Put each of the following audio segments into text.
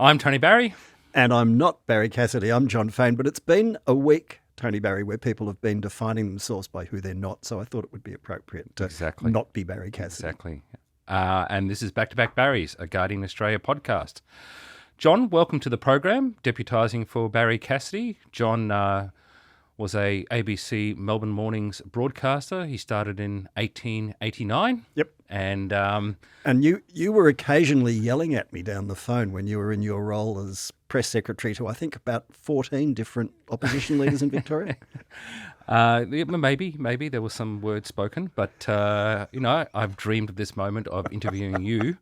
I'm Tony Barrie. And I'm not Barrie Cassidy, I'm Jon Faine, but it's been a week, Tony Barrie, where people have been defining themselves by who they're not, so I thought it would be appropriate to not be Barrie Cassidy. Exactly. And this is Back Barries, a Guardian Australia podcast. John, welcome to the program, deputising for Barrie Cassidy. John was a ABC Melbourne Mornings broadcaster. He started in 1889. Yep. And you were occasionally yelling at me down the phone when you were in your role as press secretary to, I think, about 14 different opposition leaders in Victoria. Maybe there was some words spoken, but I've dreamed of this moment of interviewing you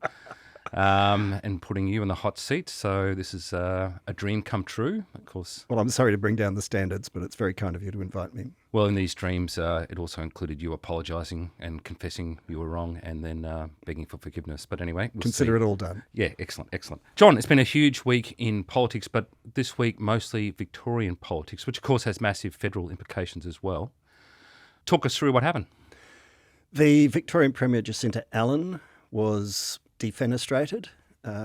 and putting you in the hot seat. So this is a dream come true, of course. Well, I'm sorry to bring down the standards, but it's very kind of you to invite me. Well, in these dreams, it also included you apologising and confessing you were wrong and then begging for forgiveness. But anyway, Consider it all done. Yeah, excellent. John, it's been a huge week in politics, but this week mostly Victorian politics, which of course has massive federal implications as well. Talk us through what happened. The Victorian Premier Jacinta Allan was defenestrated,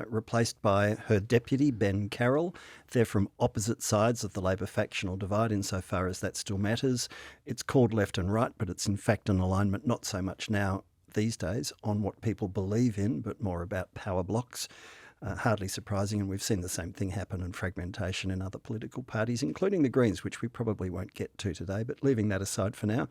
replaced by her deputy, Ben Carroll. They're from opposite sides of the Labor factional divide insofar as that still matters. It's called left and right, but it's in fact an alignment not so much now these days on what people believe in, but more about power blocks. Hardly surprising, and we've seen the same thing happen in fragmentation in other political parties, including the Greens, which we probably won't get to today, but leaving that aside for now.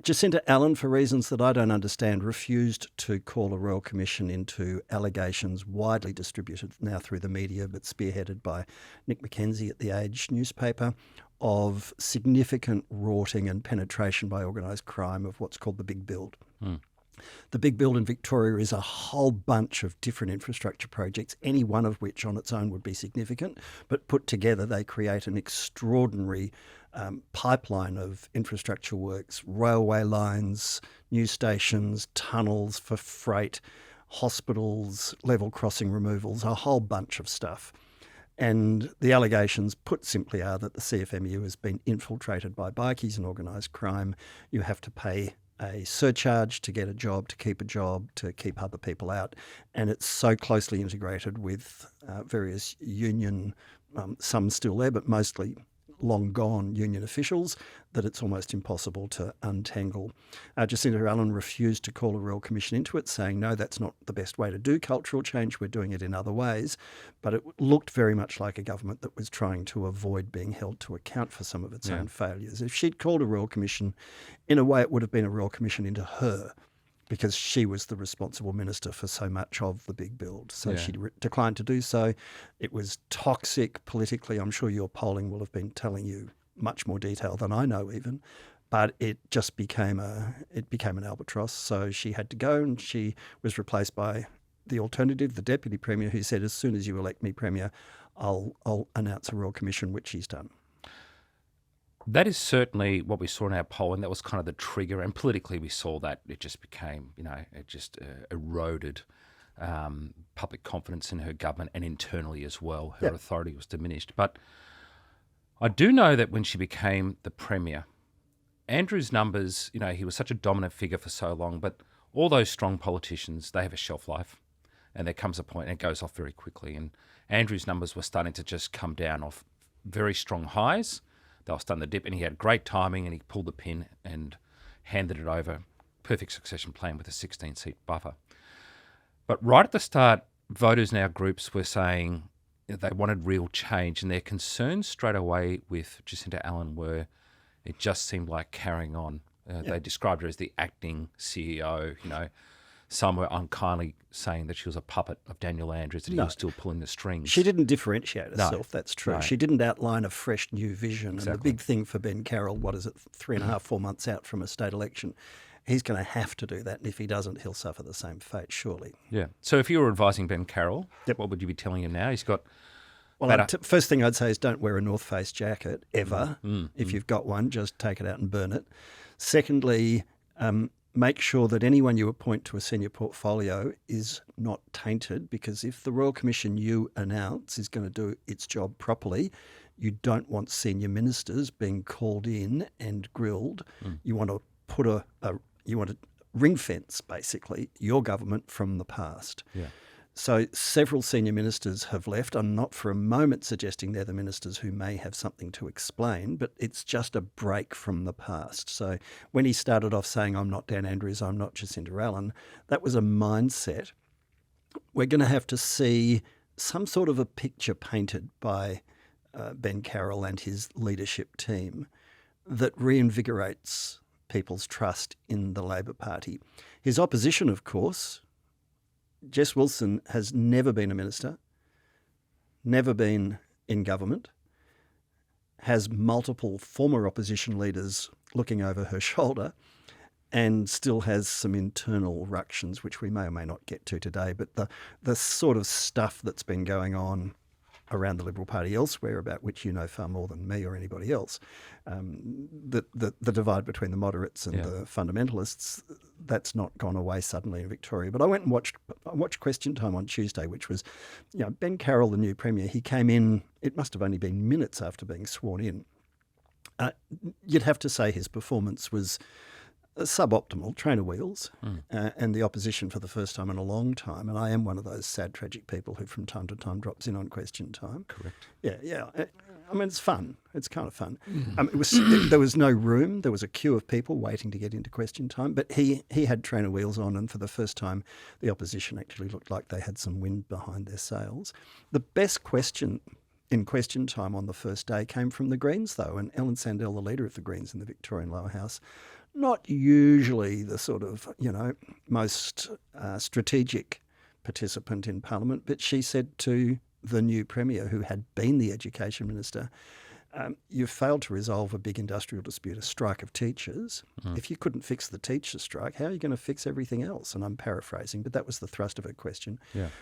Jacinta Allan, for reasons that I don't understand, refused to call a Royal Commission into allegations widely distributed now through the media, but spearheaded by Nick Mackenzie at The Age newspaper, of significant rorting and penetration by organised crime of what's called the Big Build. The Big Build in Victoria is a whole bunch of different infrastructure projects, any one of which on its own would be significant, but put together they create an extraordinary pipeline of infrastructure works, railway lines, new stations, tunnels for freight, hospitals, level crossing removals, a whole bunch of stuff. And the allegations, put simply, are that the CFMU has been infiltrated by bikies and organised crime. You have to pay a surcharge to get a job, to keep other people out. And it's so closely integrated with various union, some still there, but mostly long gone union officials, that it's almost impossible to untangle. Jacinta Allan refused to call a Royal Commission into it, saying, no, that's not the best way to do cultural change. We're doing it in other ways. But it looked very much like a government that was trying to avoid being held to account for some of its own failures. If she'd called a Royal Commission, in a way it would have been a Royal Commission into her, because she was the responsible minister for so much of the Big Build. So she declined to do so. It was toxic politically. I'm sure your polling will have been telling you much more detail than I know even. But it just became an albatross. So she had to go, and she was replaced by the alternative, the Deputy Premier, who said, as soon as you elect me Premier, I'll announce a Royal Commission, which she's done. That is certainly what we saw in our poll, and that was kind of the trigger. And politically, we saw that it just became, it just eroded public confidence in her government, and internally as well. Her authority was diminished. But I do know that when she became the Premier, Andrew's numbers, he was such a dominant figure for so long, but all those strong politicians, they have a shelf life, and there comes a point and it goes off very quickly. And Andrew's numbers were starting to just come down off very strong highs. They were starting to dip, and he had great timing, and he pulled the pin and handed it over. Perfect succession plan with a 16-seat buffer. But right at the start, voters in our groups were saying they wanted real change, and their concerns straight away with Jacinta Allan were it just seemed like carrying on. They described her as the acting CEO, Some were unkindly saying that she was a puppet of Daniel Andrews, that he was still pulling the strings. She didn't differentiate herself, that's true. No. She didn't outline a fresh new vision. Exactly. And the big thing for Ben Carroll, 3.5, 4 months out from a state election, he's going to have to do that. And if he doesn't, he'll suffer the same fate, surely. Yeah. So if you were advising Ben Carroll, what would you be telling him now? He's got... Well, first thing I'd say is don't wear a North Face jacket, ever. If you've got one, just take it out and burn it. Secondly, make sure that anyone you appoint to a senior portfolio is not tainted, because if the Royal Commission you announce is going to do its job properly, you don't want senior ministers being called in and grilled. You want to put you want to ring fence, basically, your government from the past. Yeah. So several senior ministers have left. I'm not for a moment suggesting they're the ministers who may have something to explain, but it's just a break from the past. So when he started off saying, I'm not Dan Andrews, I'm not Jacinta Allan, that was a mindset. We're going to have to see some sort of a picture painted by Ben Carroll and his leadership team that reinvigorates people's trust in the Labor Party. His opposition, of course, Jess Wilson, has never been a minister, never been in government, has multiple former opposition leaders looking over her shoulder, and still has some internal ructions, which we may or may not get to today. But the sort of stuff that's been going on around the Liberal Party elsewhere, about which you know far more than me or anybody else, the divide between the moderates and the fundamentalists, that's not gone away suddenly in Victoria. But I went and watched Question Time on Tuesday, which was, Ben Carroll, the new Premier, he came in, it must have only been minutes after being sworn in. You'd have to say his performance was suboptimal, trainer wheels, and the opposition for the first time in a long time. And I am one of those sad, tragic people who from time to time drops in on Question Time. Correct. Yeah. I mean, it's fun. It's kind of fun. There was no room. There was a queue of people waiting to get into Question Time. But he had trainer wheels on, and for the first time, the opposition actually looked like they had some wind behind their sails. The best question in Question Time on the first day came from the Greens, though, and Ellen Sandell, the leader of the Greens in the Victorian Lower House, not usually the sort of, most strategic participant in Parliament, but she said to the new Premier, who had been the Education Minister, you've failed to resolve a big industrial dispute, a strike of teachers. If you couldn't fix the teacher strike, how are you going to fix everything else? And I'm paraphrasing, but that was the thrust of her question,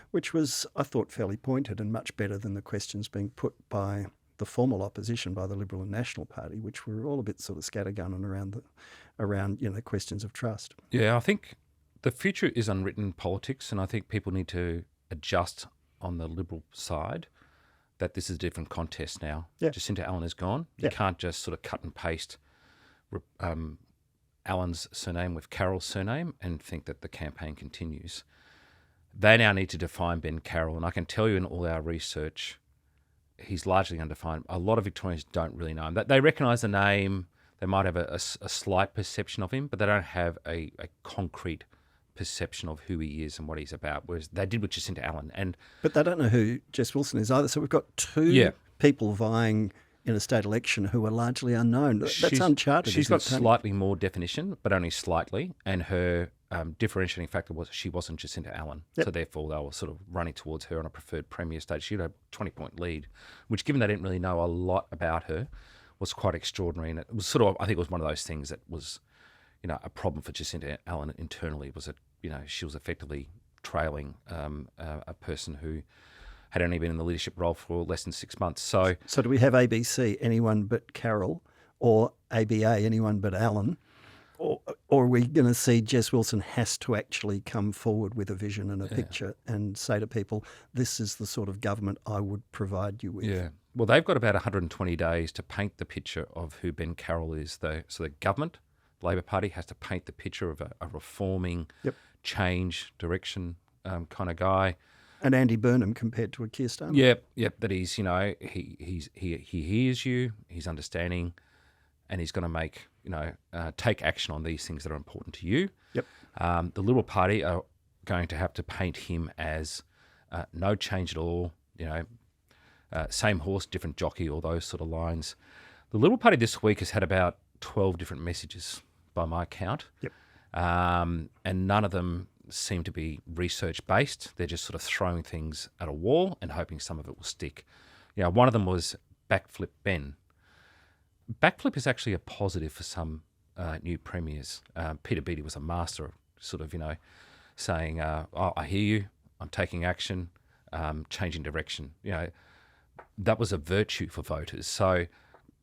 which was, I thought, fairly pointed and much better than the questions being put by the formal opposition, by the Liberal and National Party, which were all a bit sort of scattergun around questions of trust. Yeah, I think the future is unwritten politics, and I think people need to adjust on the Liberal side that this is a different contest now. Yeah. Jacinta Allan is gone. You can't just sort of cut and paste Allan's surname with Carroll's surname and think that the campaign continues. They now need to define Ben Carroll, and I can tell you in all our research, he's largely undefined. A lot of Victorians don't really know him. They recognise the name. They might have a slight perception of him, but they don't have a concrete perception of who he is and what he's about, whereas they did with Jacinta Allan. But they don't know who Jess Wilson is either. So we've got two people vying in a state election who are largely unknown. That's uncharted. She's got slightly more definition, but only slightly, and her differentiating factor was she wasn't Jacinta Allan. So therefore they were sort of running towards her on a preferred Premier stage. She had a 20-point lead, which, given they didn't really know a lot about her, was quite extraordinary. And it was sort of, I think it was one of those things that was, a problem for Jacinta Allan internally, was that, she was effectively trailing a person who had only been in the leadership role for less than 6 months. So do we have ABC, anyone but Carroll, or ABA, anyone but Allan? Or are we going to see Jess Wilson has to actually come forward with a vision and a picture and say to people, this is the sort of government I would provide you with? Yeah. Well, they've got about 120 days to paint the picture of who Ben Carroll is. So the government, Labor Party, has to paint the picture of a reforming, change, direction kind of guy. And Andy Burnham compared to a Keir Starmer. Yep. That he's, he hears you, he's understanding, and he's going to make, take action on these things that are important to you. Yep. The Liberal Party are going to have to paint him as no change at all, same horse, different jockey, all those sort of lines. The Liberal Party this week has had about 12 different messages by my count. Yep. And none of them seem to be research-based. They're just sort of throwing things at a wall and hoping some of it will stick. One of them was Backflip Ben. Backflip is actually a positive for some new premiers. Peter Beattie was a master of sort of, saying, I hear you, I'm taking action, changing direction. That was a virtue for voters. So,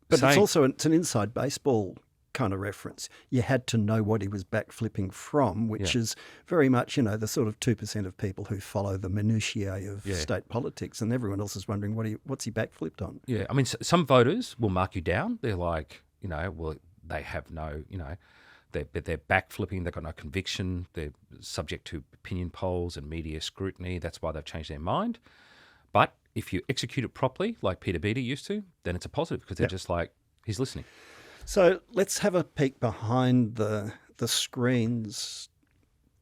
but it's an inside baseball kind of reference. You had to know what he was backflipping from, which is very much, the sort of 2% of people who follow the minutiae of state politics, and everyone else is wondering what's he backflipped on. Yeah, I mean, some voters will mark you down. They're like, well, they have no, They're backflipping. They've got no conviction. They're subject to opinion polls and media scrutiny. That's why they've changed their mind. But if you execute it properly, like Peter Beattie used to, then it's a positive because they're just like, he's listening. So let's have a peek behind the screens.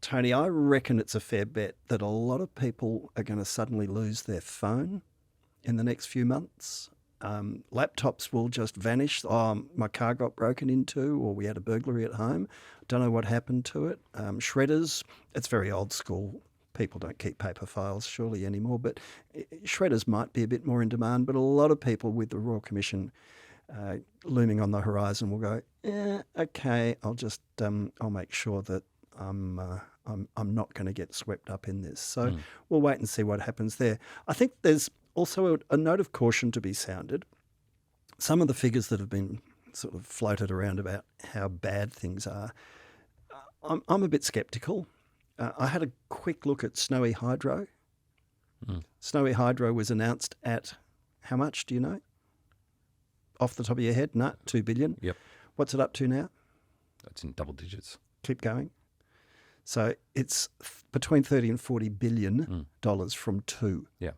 Tony, I reckon it's a fair bet that a lot of people are going to suddenly lose their phone in the next few months. Laptops will just vanish. Oh, my car got broken into, or we had a burglary at home. Don't know what happened to it. Shredders, it's very old school. People don't keep paper files surely anymore, but shredders might be a bit more in demand. But a lot of people with the Royal Commission looming on the horizon will go, okay, I'll make sure that I'm not going to get swept up in this. So we'll wait and see what happens there. I think there's also a note of caution to be sounded. Some of the figures that have been sort of floated around about how bad things are, I'm a bit sceptical. I had a quick look at Snowy Hydro. Snowy Hydro was announced at how much, do you know? Off the top of your head? No, 2 billion. Yep. What's it up to now? That's in double digits. Keep going. So it's between 30 and 40 billion dollars from 2. Yeah.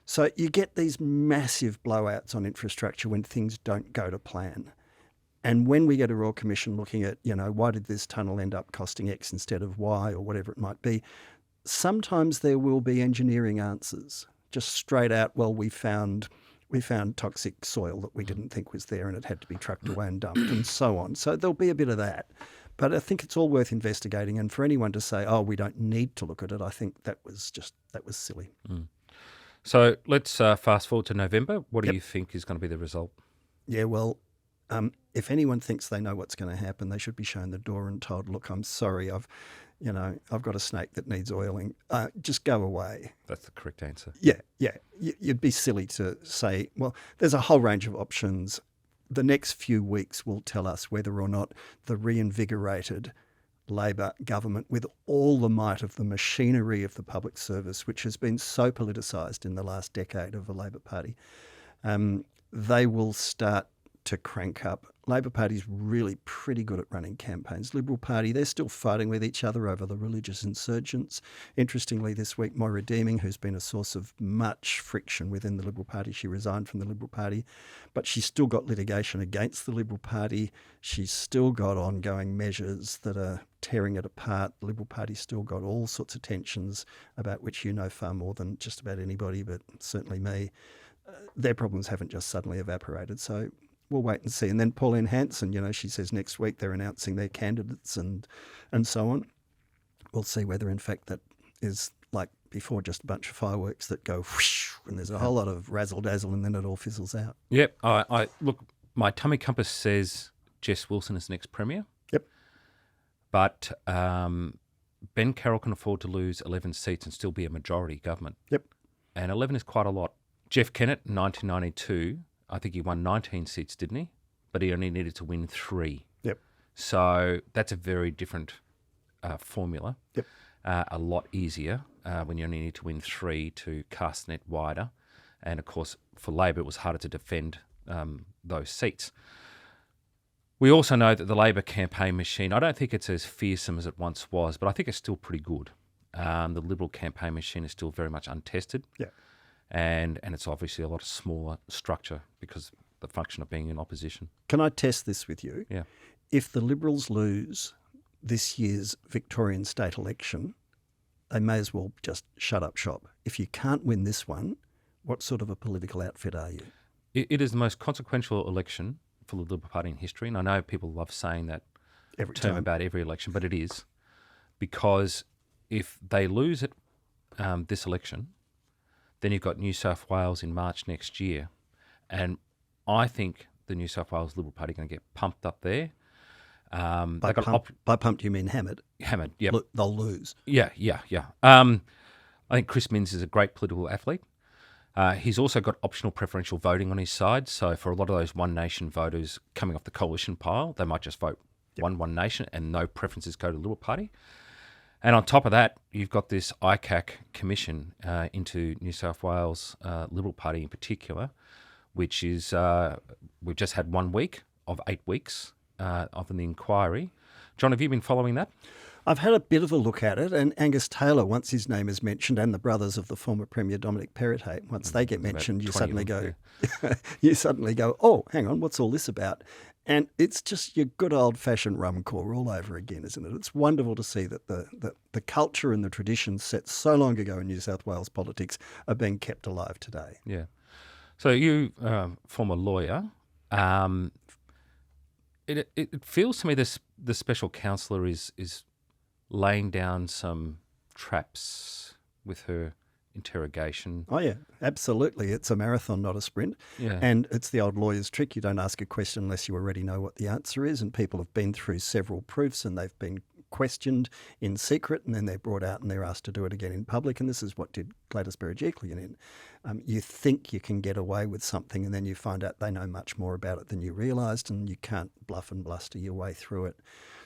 So you get these massive blowouts on infrastructure when things don't go to plan. And when we get a Royal Commission looking at, why did this tunnel end up costing X instead of Y or whatever it might be, sometimes there will be engineering answers. Just straight out, well, we found toxic soil that we didn't think was there and it had to be trucked away and dumped and so on. So there'll be a bit of that. But I think it's all worth investigating. And for anyone to say, oh, we don't need to look at it, I think that was silly. So let's fast forward to November. What do you think is going to be the result? Yeah, well, if anyone thinks they know what's going to happen, they should be shown the door and told, look, I'm sorry, I've got a snake that needs oiling. Just go away. That's the correct answer. Yeah. You'd be silly to say, well, there's a whole range of options. The next few weeks will tell us whether or not the reinvigorated Labor government, with all the might of the machinery of the public service, which has been so politicised in the last decade of the Labor Party, they will start to crank up. Labor Party's really pretty good at running campaigns. Liberal Party, they're still fighting with each other over the religious insurgents. Interestingly, this week, Moira Deeming, who's been a source of much friction within the Liberal Party, she resigned from the Liberal Party, but she's still got litigation against the Liberal Party. She's still got ongoing measures that are tearing it apart. The Liberal Party's still got all sorts of tensions about which you know far more than just about anybody, but certainly me. Their problems haven't just suddenly evaporated, so we'll wait and see. And then Pauline Hanson, she says next week they're announcing their candidates and so on. We'll see whether, in fact, that is like before, just a bunch of fireworks that go whoosh, and there's a whole lot of razzle-dazzle and then it all fizzles out. Yep. I look, my tummy compass says Jess Wilson is the next Premier. Yep. But Ben Carroll can afford to lose 11 seats and still be a majority government. Yep. And 11 is quite a lot. Jeff Kennett, in 1992, I think he won 19 seats, didn't he? But he only needed to win 3. Yep. So that's a very different formula. Yep. A lot easier when you only need to win 3 to cast the net wider. And, of course, for Labor, it was harder to defend those seats. We also know that the Labor campaign machine, I don't think it's as fearsome as it once was, but I think it's still pretty good. The Liberal campaign machine is still very much untested. Yeah. And it's obviously a lot of smaller structure because the function of being in opposition. Can I test this with you? Yeah. If the Liberals lose this year's Victorian state election, they may as well just shut up shop. If you can't win this one, what sort of a political outfit are you? It is the most consequential election for the Liberal Party in history, and I know people love saying that Every term time. about every election, but it is. Because if they lose it, this election, then you've got New South Wales in March next year. And I think the New South Wales Liberal Party are going to get pumped up there. By pumped, you mean hammered? Hammered, yeah. They'll lose. Yeah. I think Chris Minns is a great political athlete. He's also got optional preferential voting on his side. So for a lot of those One Nation voters coming off the coalition pile, they might just vote One Nation and no preferences go to the Liberal Party. And on top of that, you've got this icac commission into New South Wales Liberal Party in particular, which is we've just had 1 week of 8 weeks of an inquiry John, have you been following that? I've had a bit of a look at it, and Angus Taylor, once his name is mentioned, and the brothers of the former Premier Dominic Perrottet, once they get mentioned, you suddenly go, oh, hang on, what's all this about? And it's just your good old-fashioned rum core all over again, isn't it? It's wonderful to see that the culture and the traditions set so long ago in New South Wales politics are being kept alive today. Yeah. So you, former lawyer, it feels to me the special counsellor is laying down some traps with her interrogation. Oh, yeah, absolutely. It's a marathon, not a sprint. Yeah. And it's the old lawyer's trick. You don't ask a question unless you already know what the answer is. And people have been through several proofs and they've been questioned in secret, and then they're brought out and they're asked to do it again in public. And this is what did Gladys Berejiklian in. You think you can get away with something, and then you find out they know much more about it than you realised, and you can't bluff and bluster your way through it.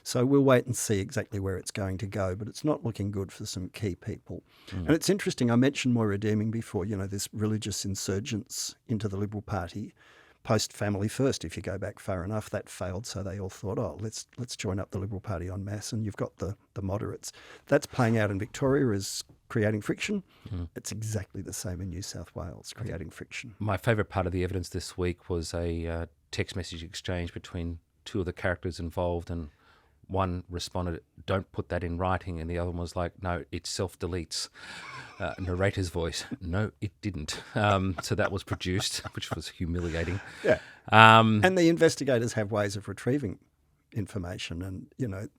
So we'll wait and see exactly where it's going to go, but it's not looking good for some key people. And it's interesting, I mentioned Moira Deeming before, this religious insurgence into the Liberal Party, post-Family First, if you go back far enough, that failed, so they all thought, let's join up the Liberal Party en masse, and you've got the moderates. That's playing out in Victoria as creating friction. It's exactly the same in New South Wales, creating friction. My favourite part of the evidence this week was a text message exchange between two of the characters involved, and one responded, "Don't put that in writing," and the other one was like, "No, it self-deletes." Narrator's voice, "No, it didn't." So that was produced, which was humiliating. Yeah. And the investigators have ways of retrieving information, and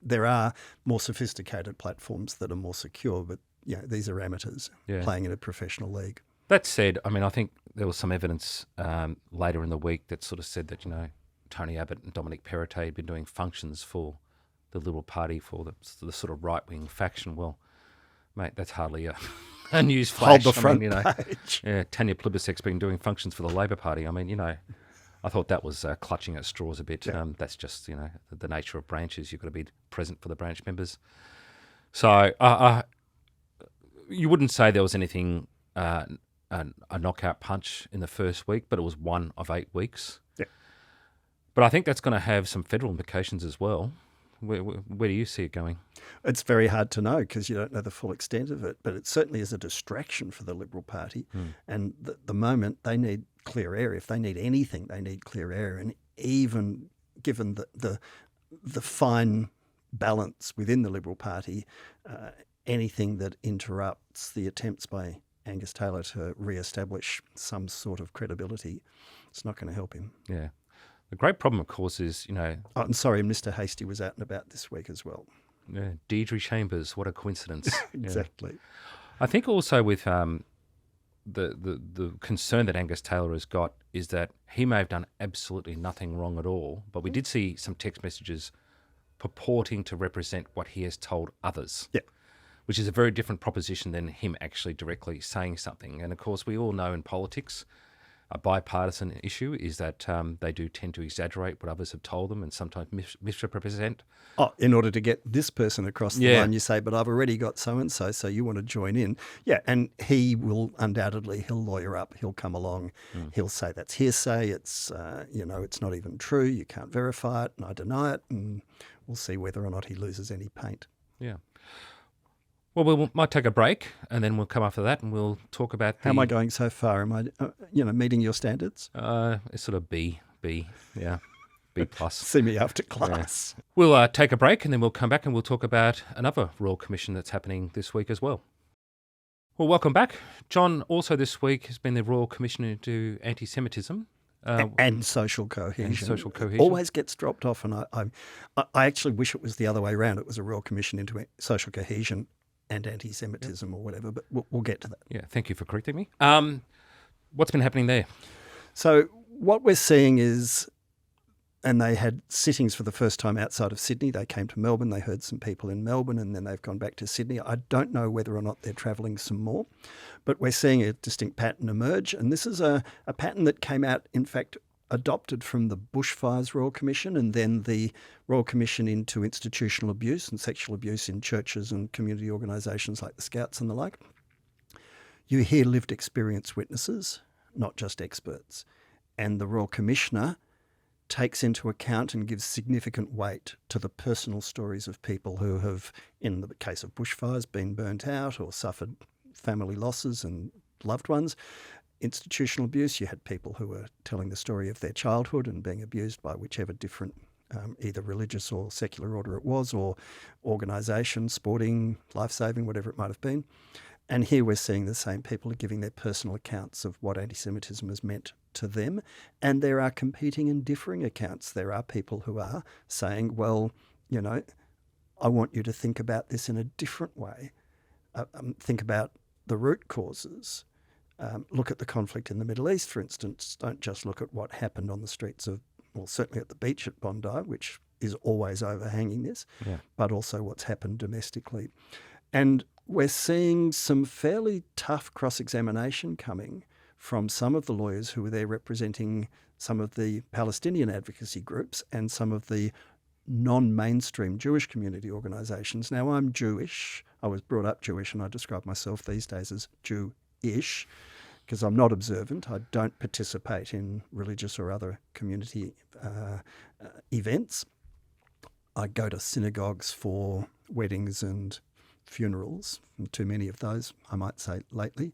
there are more sophisticated platforms that are more secure, but these are amateurs playing in a professional league. That said, I think there was some evidence later in the week that sort of said that Tony Abbott and Dominic Perrottet had been doing functions for the Liberal Party for the sort of right-wing faction. Well, mate, that's hardly a news flash. Hold the front page. Yeah, Tanya Plibersek's been doing functions for the Labor Party. I thought that was clutching at straws a bit. Yeah. That's just, the nature of branches. You've got to be present for the branch members. So you wouldn't say there was anything, a knockout punch in the first week, but it was 1 of 8 weeks. Yeah. But I think that's going to have some federal implications as well. Where do you see it going? It's very hard to know because you don't know the full extent of it, but it certainly is a distraction for the Liberal Party. And the moment they need clear air. If they need anything, they need clear air. And even given the fine balance within the Liberal Party, anything that interrupts the attempts by Angus Taylor to re-establish some sort of credibility, it's not going to help him. Yeah. The great problem, of course, is, Oh, and sorry, Mr. Hastie was out and about this week as well. Deirdre Chambers, what a coincidence. Exactly. Yeah. I think also with the concern that Angus Taylor has got is that he may have done absolutely nothing wrong at all, but we did see some text messages purporting to represent what he has told others. Yeah. Which is a very different proposition than him actually directly saying something. And of course, we all know in politics, a bipartisan issue is that they do tend to exaggerate what others have told them and sometimes misrepresent. Oh, in order to get this person across the line, you say, but I've already got so-and-so, so you want to join in. Yeah, and he'll lawyer up, he'll come along, he'll say that's hearsay, it's not even true, you can't verify it, and I deny it, and we'll see whether or not he loses any paint. Yeah. Well, we might take a break, and then we'll come after that, and we'll talk about How am I going so far? Am I, meeting your standards? It's sort of B, yeah, B plus. See me after class. Yeah. We'll take a break, and then we'll come back, and we'll talk about another Royal Commission that's happening this week as well. Well, welcome back. John also this week has been the Royal Commissioner into anti-Semitism. And social cohesion. And social cohesion. Always gets dropped off, and I actually wish it was the other way around. It was a Royal Commission into social cohesion and anti-Semitism or whatever, but we'll get to that. Yeah, thank you for correcting me. What's been happening there? So what we're seeing is, and they had sittings for the first time outside of Sydney. They came to Melbourne, they heard some people in Melbourne, and then they've gone back to Sydney. I don't know whether or not they're travelling some more, but we're seeing a distinct pattern emerge, and this is a pattern that came out, in fact, adopted from the Bushfires Royal Commission and then the Royal Commission into institutional abuse and sexual abuse in churches and community organisations like the Scouts and the like. You hear lived experience witnesses, not just experts. And the Royal Commissioner takes into account and gives significant weight to the personal stories of people who have, in the case of bushfires, been burnt out or suffered family losses and loved ones. Institutional abuse, you had people who were telling the story of their childhood and being abused by whichever different either religious or secular order it was, or organisation, sporting, life-saving, whatever it might have been. And here we're seeing the same people are giving their personal accounts of what anti-Semitism has meant to them. And there are competing and differing accounts. There are people who are saying, well, you know, I want you to think about this in a different way. Think about the root causes. Look at the conflict in the Middle East, for instance. Don't just look at what happened on the streets of, well, certainly at the beach at Bondi, which is always overhanging this, but also what's happened domestically. And we're seeing some fairly tough cross-examination coming from some of the lawyers who were there representing some of the Palestinian advocacy groups and some of the non-mainstream Jewish community organisations. Now, I'm Jewish. I was brought up Jewish, and I describe myself these days as Jewish, because I'm not observant. I don't participate in religious or other community events. I go to synagogues for weddings and funerals, and too many of those, I might say, lately.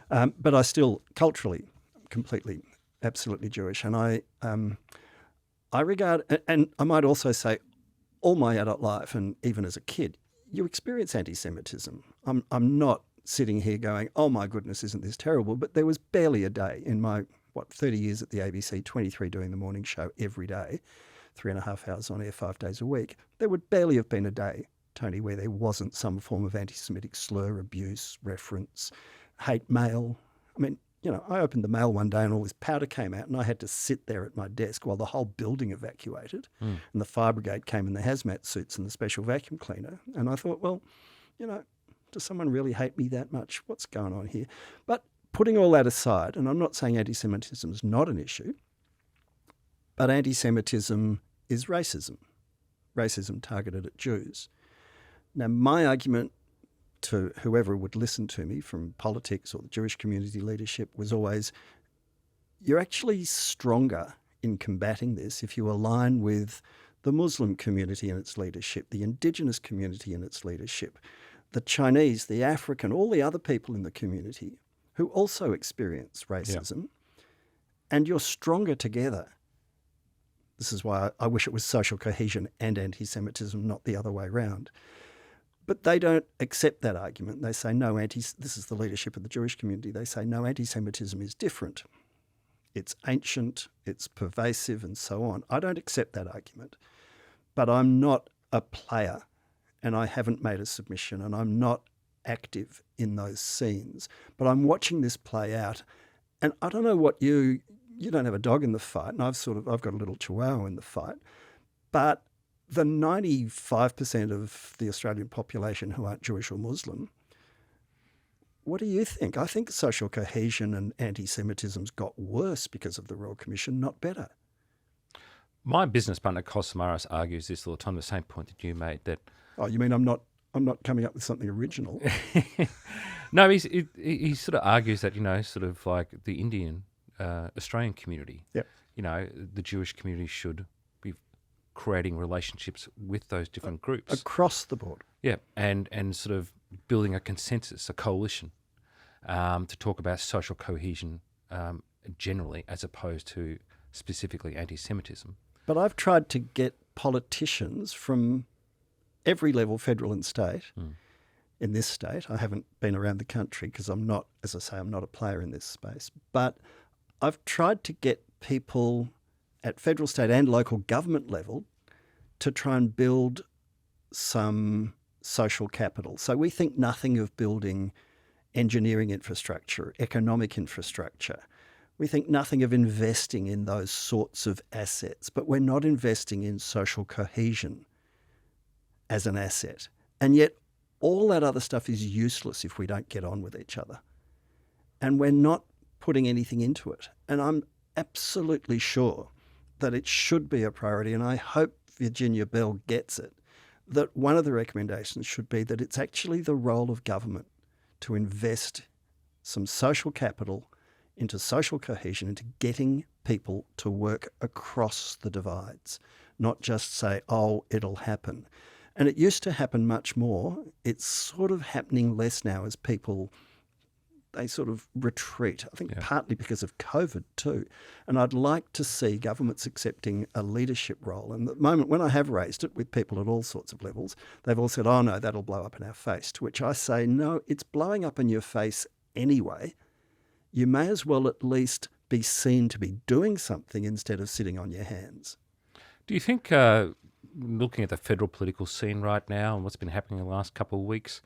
But I still, culturally, completely, absolutely Jewish. And I regard, and I might also say, all my adult life, and even as a kid, you experience anti-Semitism. I'm not sitting here going, oh my goodness, isn't this terrible? But there was barely a day in my, 30 years at the ABC, 23 doing the morning show every day, 3.5 hours on air, 5 days a week. There would barely have been a day, Tony, where there wasn't some form of anti-Semitic slur, abuse, reference, hate mail. I mean, you know, I opened the mail one day and all this powder came out and I had to sit there at my desk while the whole building evacuated and the fire brigade came in the hazmat suits and the special vacuum cleaner. And I thought, well, you know, does someone really hate me that much? What's going on here? But putting all that aside, and I'm not saying anti-Semitism is not an issue, but anti-Semitism is racism targeted at Jews. Now, my argument to whoever would listen to me from politics or the Jewish community leadership was always, you're actually stronger in combating this if you align with the Muslim community and its leadership, the Indigenous community and its leadership, the Chinese, the African, all the other people in the community who also experience racism, and you're stronger together. This is why I wish it was social cohesion and anti-Semitism, not the other way around. But they don't accept that argument. They say, no, this is the leadership of the Jewish community. They say, no, anti-Semitism is different. It's ancient, it's pervasive, and so on. I don't accept that argument. But I'm not a player, and I haven't made a submission, and I'm not active in those scenes. But I'm watching this play out, and I don't know what you don't have a dog in the fight, and I've got a little chihuahua in the fight, but the 95% of the Australian population who aren't Jewish or Muslim, what do you think? I think social cohesion and anti-Semitism's got worse because of the Royal Commission, not better. My business partner, Cosmaris, argues this all the time, the same point that you made, that... Oh, you mean I'm not coming up with something original? No, he sort of argues that, you know, sort of like the Indian Australian community, you know, the Jewish community should be creating relationships with those different groups. Across the board. Yeah, and sort of building a consensus, a coalition, to talk about social cohesion generally, as opposed to specifically anti-Semitism. But I've tried to get politicians from every level, federal and state, in this state. I haven't been around the country because I'm not, as I say, I'm not a player in this space. But I've tried to get people at federal, state and local government level to try and build some social capital. So we think nothing of building engineering infrastructure, economic infrastructure. We think nothing of investing in those sorts of assets, but we're not investing in social cohesion as an asset. And yet all that other stuff is useless if we don't get on with each other. And we're not putting anything into it. And I'm absolutely sure that it should be a priority, and I hope Virginia Bell gets it, that one of the recommendations should be that it's actually the role of government to invest some social capital into social cohesion, into getting people to work across the divides, not just say, oh, it'll happen. And it used to happen much more. It's sort of happening less now as people, they sort of retreat, I think partly because of COVID too. And I'd like to see governments accepting a leadership role. And at the moment, when I have raised it with people at all sorts of levels, they've all said, oh no, that'll blow up in our face. To which I say, no, it's blowing up in your face anyway. You may as well at least be seen to be doing something instead of sitting on your hands. Do you think, looking at the federal political scene right now and what's been happening in the last couple of weeks,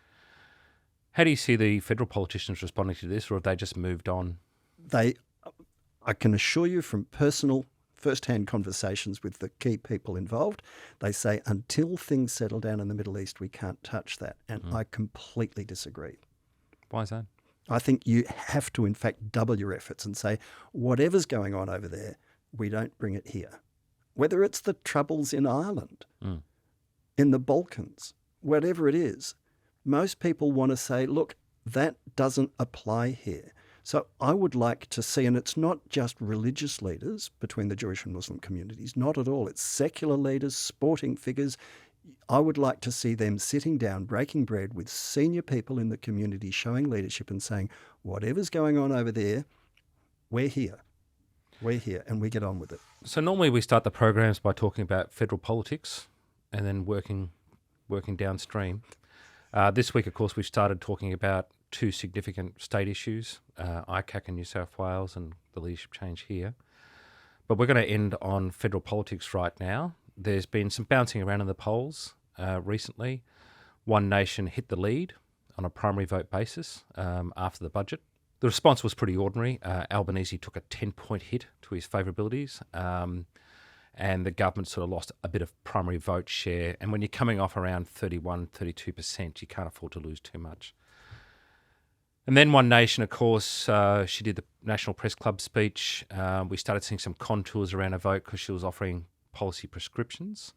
how do you see the federal politicians responding to this, or have they just moved on? I can assure you from personal first-hand conversations with the key people involved, they say until things settle down in the Middle East, we can't touch that. And I completely disagree. Why is that? I think you have to, in fact, double your efforts and say, whatever's going on over there, we don't bring it here. Whether it's the troubles in Ireland, in the Balkans, whatever it is, most people want to say, look, that doesn't apply here. So I would like to see, and it's not just religious leaders between the Jewish and Muslim communities, not at all. It's secular leaders, sporting figures. I would like to see them sitting down, breaking bread with senior people in the community, showing leadership and saying, whatever's going on over there, we're here. We're here and we get on with it. So normally we start the programs by talking about federal politics and then working downstream. This week, of course, we've started talking about two significant state issues, icac in New South Wales and the leadership change here. But we're going to end on federal politics right now. There's been some bouncing around in the polls recently. One Nation hit the lead on a primary vote basis after the budget. The response was pretty ordinary. Albanese took a 10-point hit to his favourabilities, and the government sort of lost a bit of primary vote share. And when you're coming off around 31, 32%, you can't afford to lose too much. And then One Nation, of course, she did the National Press Club speech. We started seeing some contours around her vote because she was offering policy prescriptions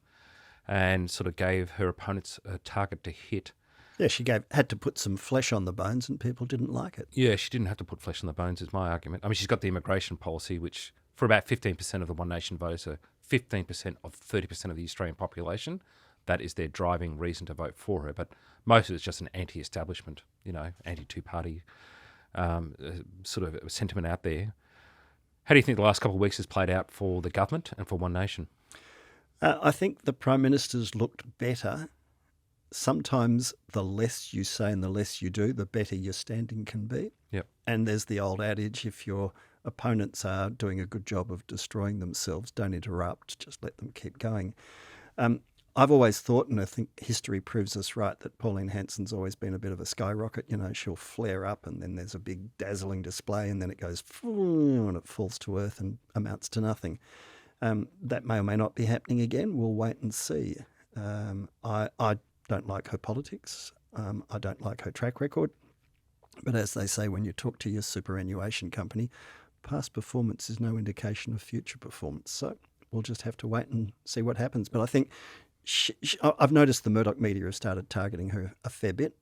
and sort of gave her opponents a target to hit. Yeah, she had to put some flesh on the bones and people didn't like it. Yeah, she didn't have to put flesh on the bones is my argument. I mean, she's got the immigration policy, which for about 15% of the One Nation voters, 15% of 30% of the Australian population, that is their driving reason to vote for her. But most of it's just an anti-establishment, anti-two-party sort of sentiment out there. How do you think the last couple of weeks has played out for the government and for One Nation? I think the Prime Minister's looked better. Sometimes the less you say and the less you do, the better your standing can be. Yep. And there's the old adage, if your opponents are doing a good job of destroying themselves, don't interrupt, just let them keep going. I've always thought, and I think history proves us right, that Pauline Hanson's always been a bit of a skyrocket. She'll flare up and then there's a big dazzling display and then it goes and it falls to earth and amounts to nothing. That may or may not be happening again. We'll wait and see. I don't like her politics. I don't like her track record. But as they say, when you talk to your superannuation company, past performance is no indication of future performance. So we'll just have to wait and see what happens. But I think I've noticed the Murdoch media have started targeting her a fair bit.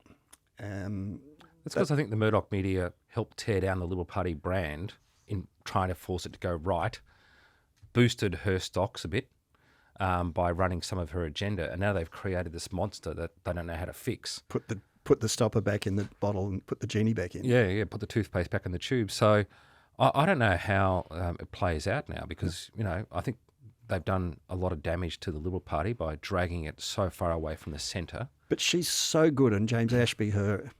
That's because I think the Murdoch media helped tear down the Liberal Party brand in trying to force it to go right, boosted her stocks a bit by running some of her agenda, and now they've created this monster that they don't know how to fix. Put the stopper back in the bottle and put the genie back in. Yeah, put the toothpaste back in the tube. So I don't know how it plays out now because, I think they've done a lot of damage to the Liberal Party by dragging it so far away from the centre. But she's so good, and James Ashby, her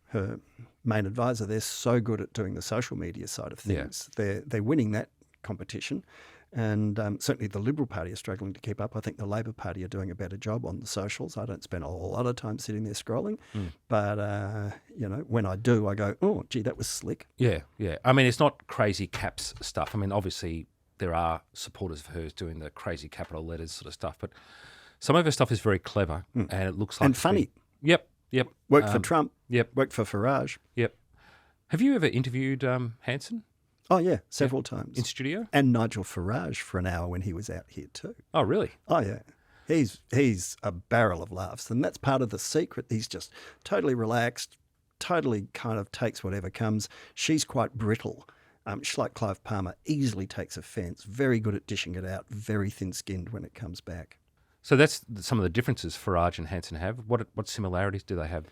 main advisor, they're so good at doing the social media side of things. Yeah. They're winning that competition. And certainly the Liberal Party are struggling to keep up. I think the Labor Party are doing a better job on the socials. I don't spend a whole lot of time sitting there scrolling. But, when I do, I go, oh, gee, that was slick. Yeah. I mean, it's not crazy caps stuff. I mean, obviously there are supporters of hers doing the crazy capital letters sort of stuff. But some of her stuff is very clever and it looks like... And funny. Yep. Worked for Trump. Yep. Worked for Farage. Yep. Have you ever interviewed Hanson? Oh, yeah, several times. In studio? And Nigel Farage for an hour when he was out here too. Oh, really? Oh, yeah. He's a barrel of laughs, and that's part of the secret. He's just totally relaxed, totally kind of takes whatever comes. She's quite brittle, She's like Clive Palmer, easily takes offence, very good at dishing it out, very thin-skinned when it comes back. So that's some of the differences Farage and Hanson have. What similarities do they have?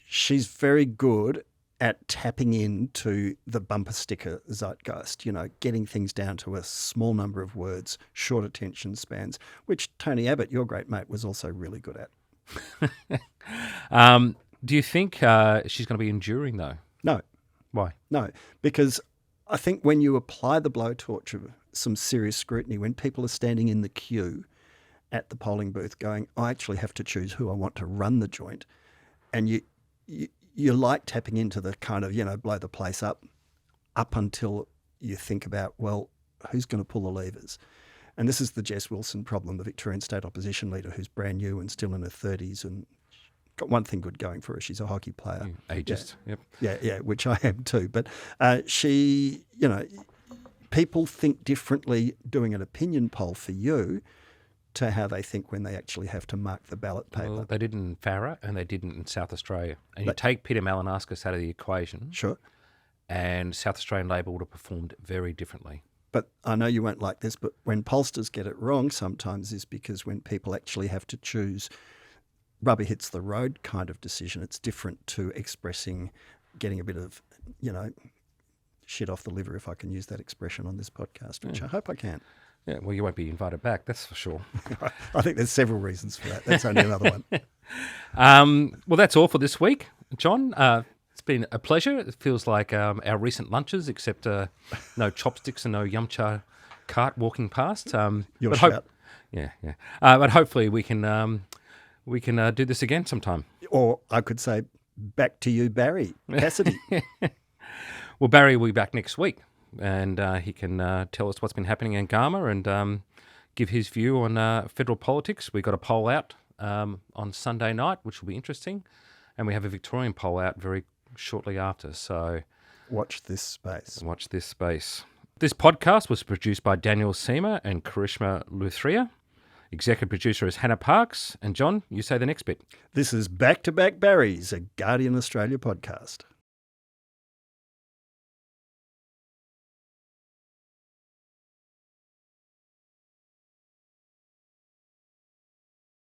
She's very good at tapping into the bumper sticker zeitgeist, getting things down to a small number of words, short attention spans, which Tony Abbott, your great mate, was also really good at. Do you think she's going to be enduring, though? No. Why? No, because I think when you apply the blowtorch of some serious scrutiny, when people are standing in the queue at the polling booth going, I actually have to choose who I want to run the joint, and you like tapping into the kind of, blow the place up until you think about, well, who's going to pull the levers? And this is the Jess Wilson problem, the Victorian state opposition leader who's brand new and still in her 30s and got one thing good going for her. She's a hockey player. Ageist, yep. Yeah, which I am too. But she, people think differently doing an opinion poll for you to how they think when they actually have to mark the ballot paper. Well, they did in Farah and they didn't in South Australia. And you take Peter Malinowskis out of the equation. Sure. And South Australian Labor would have performed very differently. But I know you won't like this, but when pollsters get it wrong sometimes is because when people actually have to choose rubber hits the road kind of decision, it's different to expressing, getting a bit of, shit off the liver, if I can use that expression on this podcast, which I hope I can. Yeah, well, you won't be invited back, that's for sure. I think there's several reasons for that. That's only another one. Well, that's all for this week, John. It's been a pleasure. It feels like our recent lunches, except no chopsticks and no yum-cha cart walking past. Your shout. Yeah. But hopefully we can do this again sometime. Or I could say, back to you, Barrie Cassidy. Well, Barry will be back next week, and he can tell us what's been happening in Garma and give his view on federal politics. We got a poll out on Sunday night, which will be interesting, and we have a Victorian poll out very shortly after. So watch this space. This podcast was produced by Daniel Seamer and Karishma Luthria. Executive producer is Hannah Parks. And John, you say the next bit. This is Back to Back Barries, a Guardian Australia podcast.